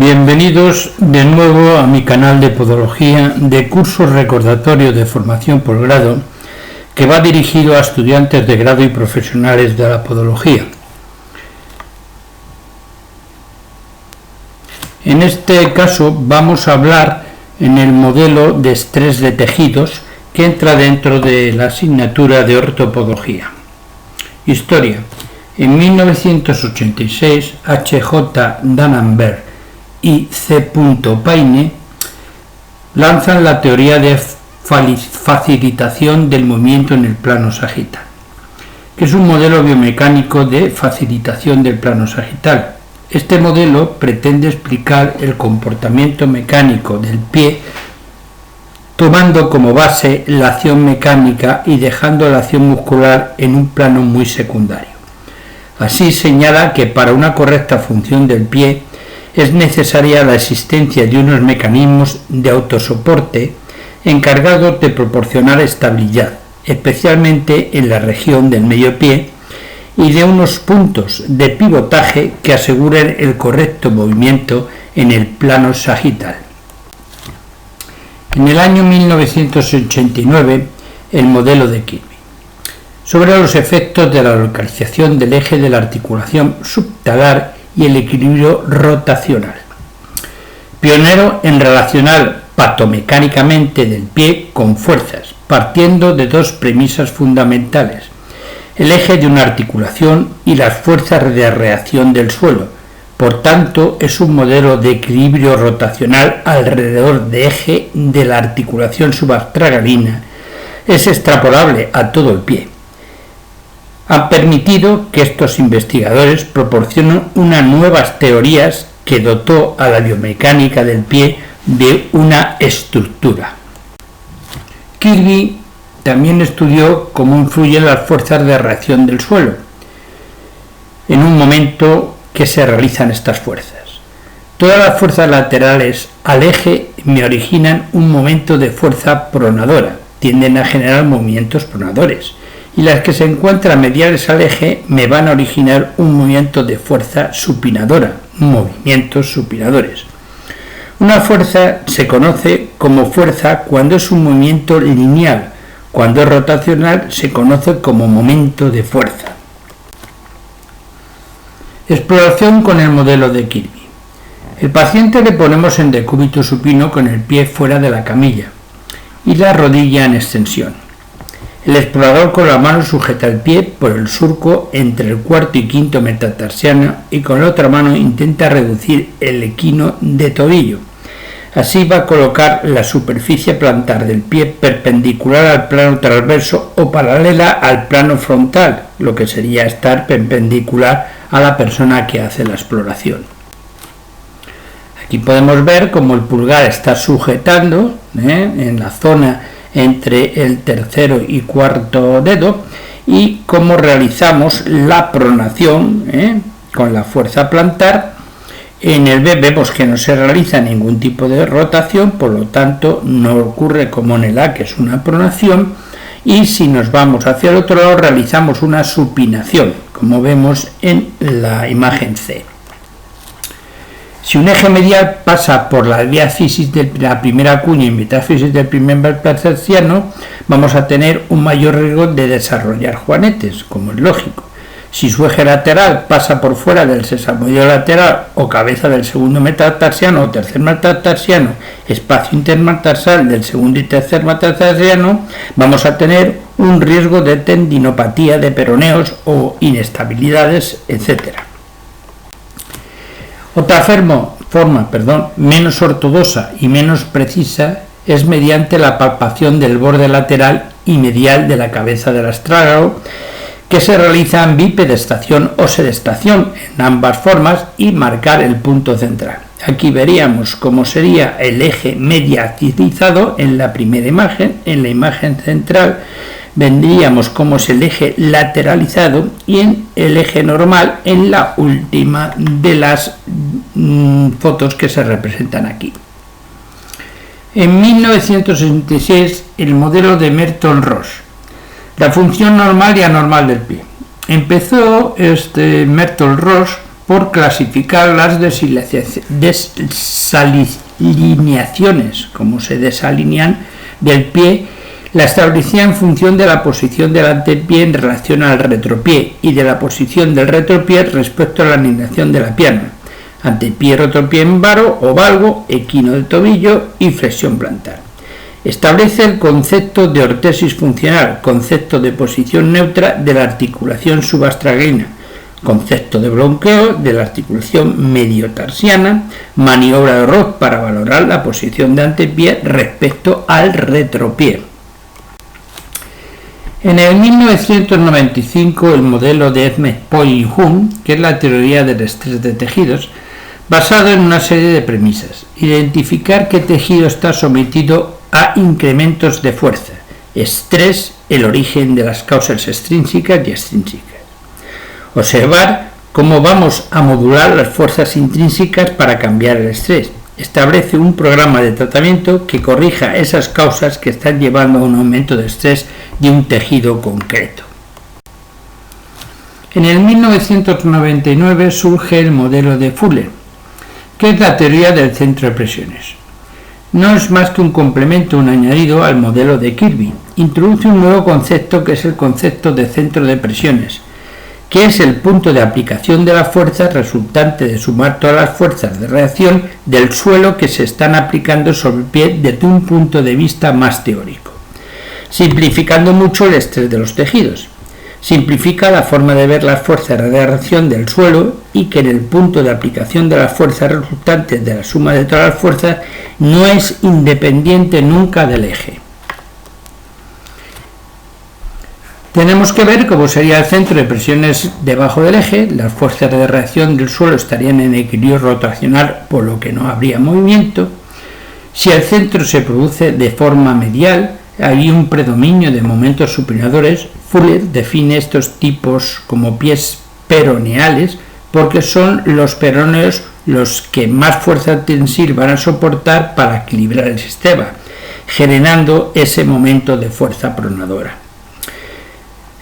Bienvenidos de nuevo a mi canal de podología de curso recordatorio de formación posgrado que va dirigido a estudiantes de grado y profesionales de la podología. En este caso vamos a hablar en el modelo de estrés de tejidos que entra dentro de la asignatura de ortopodología. Historia. En 1986, H.J. D'Alembert y C. Paine lanzan la teoría de facilitación del movimiento en el plano sagital, que es un modelo biomecánico de facilitación del plano sagital. Este modelo pretende explicar el comportamiento mecánico del pie tomando como base la acción mecánica y dejando la acción muscular en un plano muy secundario. Así señala que para una correcta función del pie es necesaria la existencia de unos mecanismos de autosoporte encargados de proporcionar estabilidad, especialmente en la región del medio pie, y de unos puntos de pivotaje que aseguren el correcto movimiento en el plano sagital. En el año 1989, el modelo de Kirby, sobre los efectos de la localización del eje de la articulación subtalar y el equilibrio rotacional. Pionero en relacionar patomecánicamente del pie con fuerzas, partiendo de dos premisas fundamentales: el eje de una articulación y las fuerzas de reacción del suelo. Por tanto, es un modelo de equilibrio rotacional alrededor de eje de la articulación subastragalina. Es extrapolable a todo el pie. Han permitido que estos investigadores proporcionen unas nuevas teorías que dotó a la biomecánica del pie de una estructura. Kirby también estudió cómo influyen las fuerzas de reacción del suelo en un momento que se realizan estas fuerzas. Todas las fuerzas laterales al eje me originan un momento de fuerza pronadora, tienden a generar movimientos pronadores, y las que se encuentran mediales al eje me van a originar un movimiento de fuerza supinadora, movimientos supinadores. Una fuerza se conoce como fuerza cuando es un movimiento lineal, cuando es rotacional se conoce como momento de fuerza. Exploración con el modelo de Kirby. El paciente le ponemos en decúbito supino con el pie fuera de la camilla y la rodilla en extensión. El explorador con la mano sujeta el pie por el surco entre el cuarto y quinto metatarsiano y con la otra mano intenta reducir el equino de tobillo. Así va a colocar la superficie plantar del pie perpendicular al plano transverso o paralela al plano frontal, lo que sería estar perpendicular a la persona que hace la exploración. Aquí podemos ver cómo el pulgar está sujetando en la zona entre el tercero y cuarto dedo y cómo realizamos la pronación con la fuerza plantar. En el B vemos que no se realiza ningún tipo de rotación, por lo tanto no ocurre como en el A, que es una pronación, y si nos vamos hacia el otro lado realizamos una supinación, como vemos en la imagen C. Si un eje medial pasa por la diáfisis de la primera cuña y metáfisis del primer metatarsiano, vamos a tener un mayor riesgo de desarrollar juanetes, como es lógico. Si su eje lateral pasa por fuera del sesamoideo lateral o cabeza del segundo metatarsiano o tercer metatarsiano, espacio intermetarsal del segundo y tercer metatarsiano, vamos a tener un riesgo de tendinopatía de peroneos o inestabilidades, etc. Otra forma menos ortodoxa y menos precisa es mediante la palpación del borde lateral y medial de la cabeza del astrágalo, que se realiza en bipedestación o sedestación en ambas formas y marcar el punto central. Aquí veríamos cómo sería el eje medializado en la primera imagen. En la imagen central vendríamos como es el eje lateralizado y en el eje normal en la última de las fotos que se representan aquí. En 1966, el modelo de Merton-Ross, la función normal y anormal del pie. Empezó Merton-Ross por clasificar las desalineaciones, como se desalinean del pie, la establecía en función de la posición del antepié en relación al retropié y de la posición del retropié respecto a la alineación de la pierna, antepié, retropié en varo o valgo, equino del tobillo y flexión plantar. Establece el concepto de ortesis funcional, concepto de posición neutra de la articulación subastragalina, concepto de bronqueo de la articulación mediotarsiana, maniobra de Roth para valorar la posición de antepié respecto al retropié. En el 1995 el modelo de Edmes-Pohl-Huhn, que es la teoría del estrés de tejidos, basado en una serie de premisas: identificar qué tejido está sometido a incrementos de fuerza, estrés, el origen de las causas extrínsecas y extrínsecas, observar cómo vamos a modular las fuerzas intrínsecas para cambiar el estrés, establece un programa de tratamiento que corrija esas causas que están llevando a un aumento de estrés de un tejido concreto. En el 1999 surge el modelo de Fuller, que es la teoría del centro de presiones. No es más que un complemento, un añadido al modelo de Kirby. Introduce un nuevo concepto que es el concepto de centro de presiones, que es el punto de aplicación de la fuerza resultante de sumar todas las fuerzas de reacción del suelo que se están aplicando sobre el pie desde un punto de vista más teórico, simplificando mucho el estrés de los tejidos. Simplifica la forma de ver las fuerzas de reacción del suelo y que en el punto de aplicación de las fuerzas resultantes de la suma de todas las fuerzas no es independiente nunca del eje. Tenemos que ver cómo sería el centro de presiones debajo del eje. Las fuerzas de reacción del suelo estarían en equilibrio rotacional, por lo que no habría movimiento. Si el centro se produce de forma medial, hay un predominio de momentos supinadores. Fuller define estos tipos como pies peroneales porque son los peroneos los que más fuerza tensil van a soportar para equilibrar el sistema, generando ese momento de fuerza pronadora.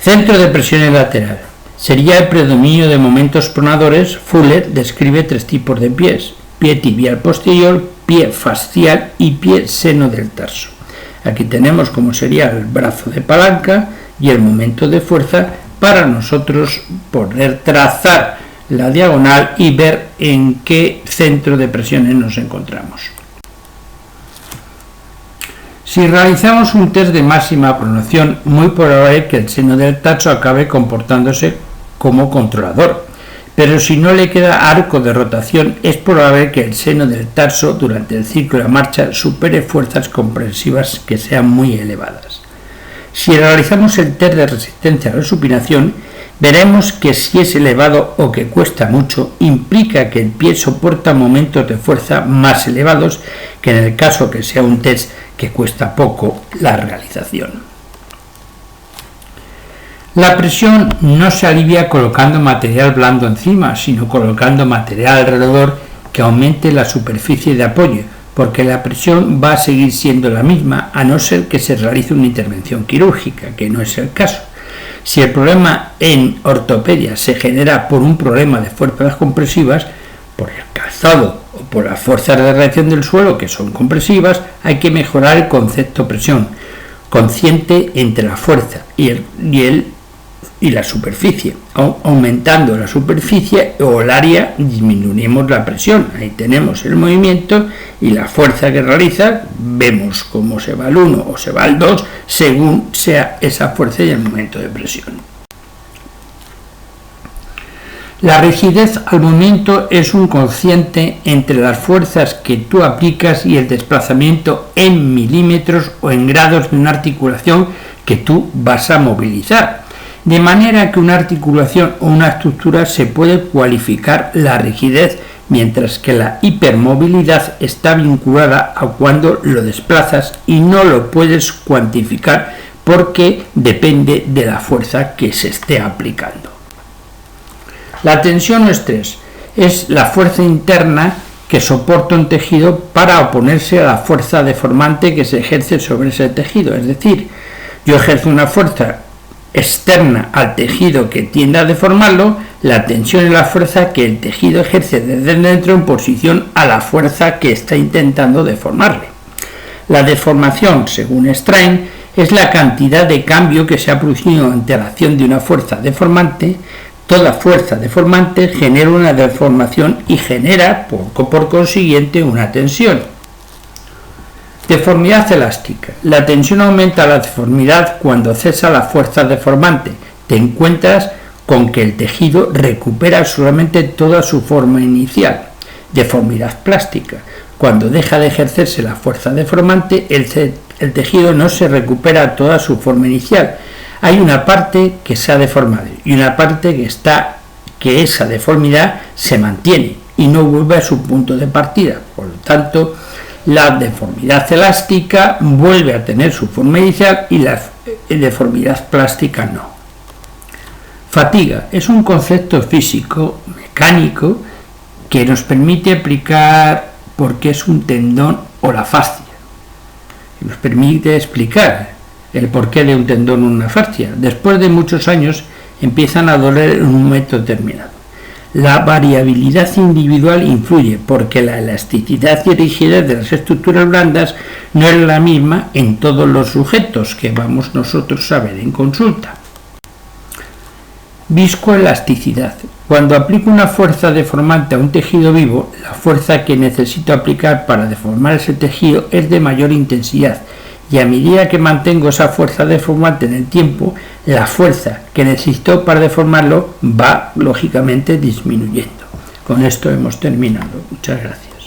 Centro de presiones lateral. Sería el predominio de momentos pronadores. Fuller describe tres tipos de pies: pie tibial posterior, pie fascial y pie seno del tarso. Aquí tenemos como sería el brazo de palanca y el momento de fuerza para nosotros poder trazar la diagonal y ver en qué centro de presiones nos encontramos. Si realizamos un test de máxima pronación, muy probable que el seno del tarso acabe comportándose como controlador, pero si no le queda arco de rotación, es probable que el seno del tarso durante el ciclo de marcha supere fuerzas comprensivas que sean muy elevadas. Si realizamos el test de resistencia a la supinación, veremos que si es elevado o que cuesta mucho, implica que el pie soporta momentos de fuerza más elevados que en el caso que sea un test que cuesta poco la realización. La presión no se alivia colocando material blando encima, sino colocando material alrededor que aumente la superficie de apoyo, porque la presión va a seguir siendo la misma a no ser que se realice una intervención quirúrgica, que no es el caso. Si el problema en ortopedia se genera por un problema de fuerzas compresivas, por el calzado o por las fuerzas de reacción del suelo que son compresivas, hay que mejorar el concepto presión, consciente entre la fuerza y la superficie. Aumentando la superficie o el área disminuiremos la presión. Ahí tenemos el movimiento y la fuerza que realiza, vemos cómo se va al 1 o se va al 2 según sea esa fuerza y el momento de presión. La rigidez al movimiento es un cociente entre las fuerzas que tú aplicas y el desplazamiento en milímetros o en grados de una articulación que tú vas a movilizar. De manera que una articulación o una estructura se puede cualificar la rigidez, mientras que la hipermovilidad está vinculada a cuando lo desplazas y no lo puedes cuantificar porque depende de la fuerza que se esté aplicando. La tensión o estrés es la fuerza interna que soporta un tejido para oponerse a la fuerza deformante que se ejerce sobre ese tejido. Es decir, yo ejerzo una fuerza externa al tejido que tiende a deformarlo, la tensión es la fuerza que el tejido ejerce desde dentro en posición a la fuerza que está intentando deformarle. La deformación, según Strain, es la cantidad de cambio que se ha producido ante la acción de una fuerza deformante. Toda fuerza deformante genera una deformación y genera, por consiguiente, una tensión. Deformidad elástica. La tensión aumenta la deformidad cuando cesa la fuerza deformante. Te encuentras con que el tejido recupera solamente toda su forma inicial. Deformidad plástica. Cuando deja de ejercerse la fuerza deformante, el tejido no se recupera toda su forma inicial. Hay una parte que se ha deformado y una parte que esa deformidad se mantiene y no vuelve a su punto de partida. Por lo tanto, la deformidad elástica vuelve a tener su forma inicial y la deformidad plástica no. Fatiga es un concepto físico, mecánico, que nos permite explicar por qué es un tendón o la fascia. Nos permite explicar el porqué de un tendón o una fascia. Después de muchos años empiezan a doler en un momento determinado. La variabilidad individual influye porque la elasticidad y rigidez de las estructuras blandas no es la misma en todos los sujetos que vamos nosotros a ver en consulta. Viscoelasticidad. Cuando aplico una fuerza deformante a un tejido vivo, la fuerza que necesito aplicar para deformar ese tejido es de mayor intensidad y a medida que mantengo esa fuerza deformante en el tiempo, la fuerza que necesito para deformarlo va lógicamente disminuyendo. Con esto hemos terminado. Muchas gracias.